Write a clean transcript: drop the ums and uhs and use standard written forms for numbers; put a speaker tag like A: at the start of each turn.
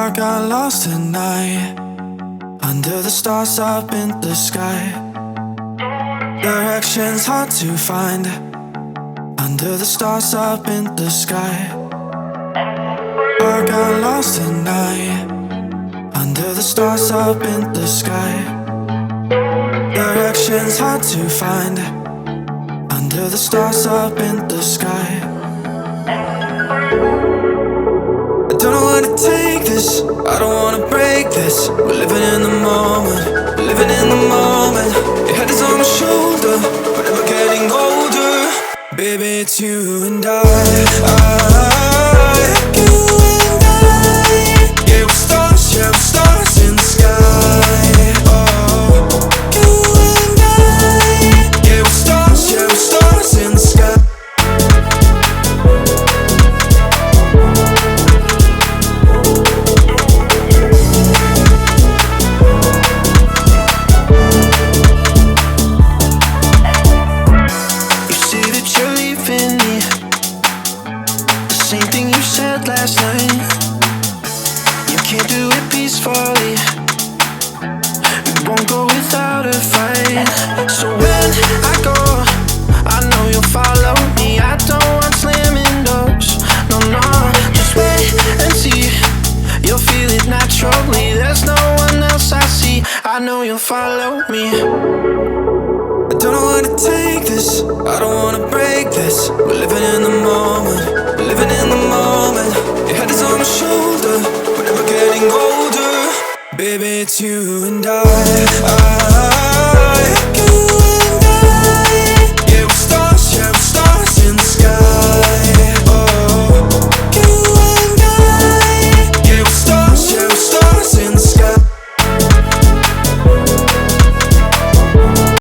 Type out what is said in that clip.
A: I got lost tonight, under the stars up in the sky. Directions hard to find, under the stars up in the sky. I got lost tonight, under the stars up in the sky. Directions hard to find, under the stars up in the sky. I don't know where to take this, I don't wanna break this. We're living in the moment, living in the moment. Your head is on my shoulder, we're never getting older. Baby, it's you and I. You and I. Yeah, we're stars in the sky. Oh, you and I. Yeah, we're stars in the sky.
B: Same thing you said last night. You can't do it peacefully. We won't go without a fight. So when I go, I know you'll follow me. I don't want slamming doors. No, no, just wait and see. You'll feel it naturally. There's no one else I see. I know you'll follow me.
A: I don't know where to take this, I don't wanna break this. We're living in the moment, living in the moment. Your head is on my shoulder, we're never getting older. Baby, it's you and I.